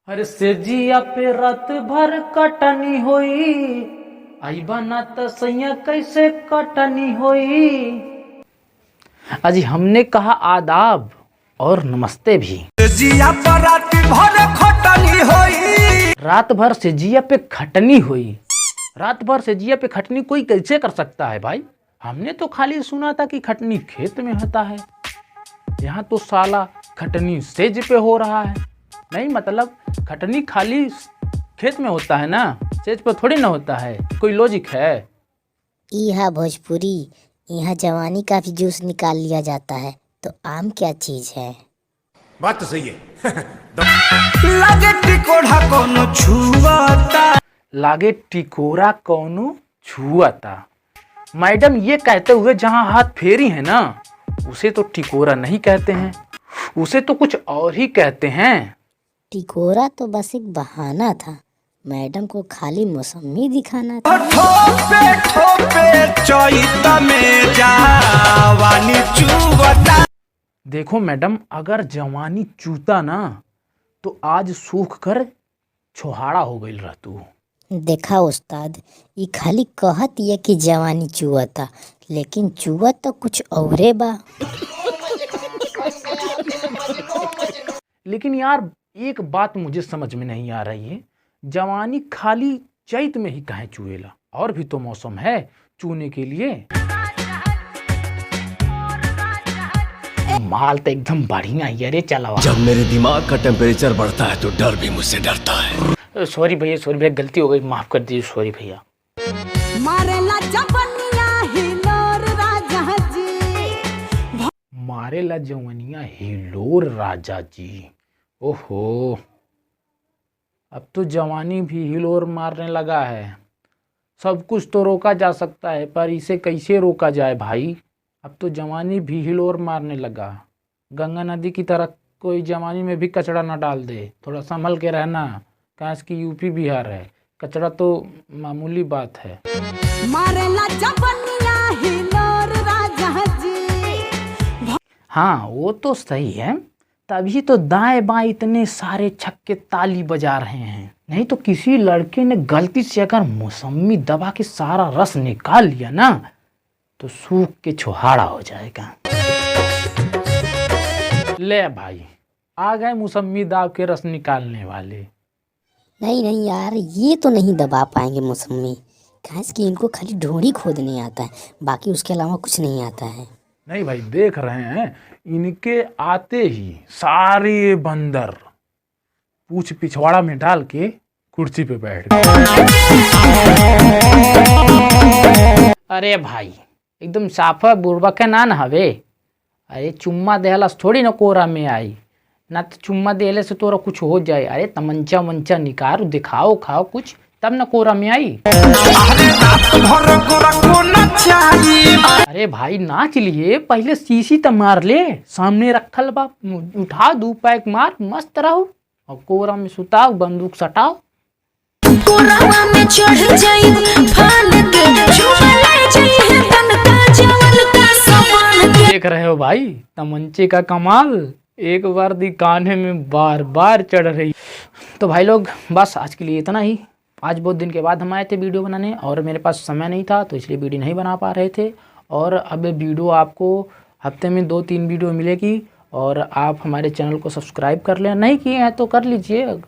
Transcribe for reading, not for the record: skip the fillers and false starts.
अरे सेजिया पे रात भर कटनी होई, आई बना त सैया कैसे कटनी होई। अजी हमने कहा आदाब और नमस्ते भी। सेजिया पर रात भर खटनी होई, रात भर सेजिया पे खटनी हुई। रात भर सेजिया पे खटनी कोई कैसे कर सकता है भाई? हमने तो खाली सुना था कि खटनी खेत में होता है, यहाँ तो साला खटनी सेज पे हो रहा है। नहीं मतलब खटनी खाली खेत में होता है ना, सेज पे थोड़ी ना होता है। कोई लॉजिक है? यहाँ भोजपुरी, यहाँ जवानी का भी जूस निकाल लिया जाता है, तो आम क्या चीज है? बात तो सही है। लगे टिकोड़ा कोनो छुआता, लागे टिकोरा कौनो छुआता। मैडम ये कहते हुए जहाँ हाथ फेरी है ना, उसे तो टिकोरा नहीं कहते हैं, उसे तो कुछ और ही कहते हैं। टिकोरा तो बस एक बहाना था, मैडम को खाली मौसमी दिखाना था। ठोपे ठोपे चैता में जवानी चुवता। देखो मैडम, अगर जवानी चूता ना तो आज सूख कर छोहाड़ा हो गई रह तू। देखा उस्ताद, ये खाली कहत ये कि जवानी चुवता, लेकिन चुवत तो कुछ औरे बा। लेकिन यार एक बात मुझे समझ में नहीं आ रही है, जवानी खाली चैत में ही काहे चुएला? और भी तो मौसम है चूने के लिए। माल तो एकदम बढ़िया है रे, चलावा। जब मेरे दिमाग का टेम्परेचर बढ़ता है तो डर भी मुझसे डरता है। सॉरी भैया, गलती हो गई, माफ कर दीजिए। सॉरी भैया। मारेला जवनिया हिलोर राजा जी, मारेला जवनिया हिलोर राजा जी। ओहो, अब तो जवानी भी हिलोर मारने लगा है। सब कुछ तो रोका जा सकता है, पर इसे कैसे रोका जाए भाई? अब तो जवानी भी हिलोर मारने लगा। गंगा नदी की तरह कोई जवानी में भी कचरा ना डाल दे, थोड़ा संभल के रहना। काश की यूपी बिहार है, कचरा तो मामूली बात है। मारेला जवनिया हिलोर राजा जी। हाँ वो तो सही है, तभी तो दाएं बाएं इतने सारे छक्के ताली बजा रहे हैं। नहीं तो किसी लड़के ने गलती से अगर मौसमी दबा के सारा रस निकाल लिया ना, तो सूख के छोहाड़ा हो जाएगा। ले भाई, आ गए मौसमी दाब के रस निकालने वाले। नहीं यार, ये तो नहीं दबा पाएंगे मौसमी, काहे कि इनको खाली ढोड़ी खोदने आता है, बाकी उसके अलावा कुछ नहीं आता है। नहीं भाई, देख रहे हैं इनके आते ही सारे बंदर पूछ पिछवाड़ा में डाल के कुर्सी पे बैठ गए। अरे भाई एकदम साफा बुरबा के ना हवे। अरे चुम्मा देहलस थोड़ी ना कोरा में आई, ना तो चुम्मा देहले से तोरा कुछ हो जाए। अरे तमंचा मंचा निकाल दिखाओ, खाओ कुछ, तब ना कोरा में आई। अरे भाई नाच लिए, पहले सीसी तो मार ले, सामने रखल बा, उठा 2 पैक मार, मस्त रहो और कोरा में सुताओ, बंदूक सटाओ। देख रहे हो भाई तमंचे का कमाल, एक बार दी कान्हे में बार बार चढ़ रही। तो भाई लोग बस आज के लिए इतना ही। आज बहुत दिन के बाद हम आए थे वीडियो बनाने, और मेरे पास समय नहीं था तो इसलिए वीडियो नहीं बना पा रहे थे। और अब वीडियो आपको हफ्ते में 2-3 वीडियो मिलेगी, और आप हमारे चैनल को सब्सक्राइब कर लें, नहीं किए हैं तो कर लीजिए।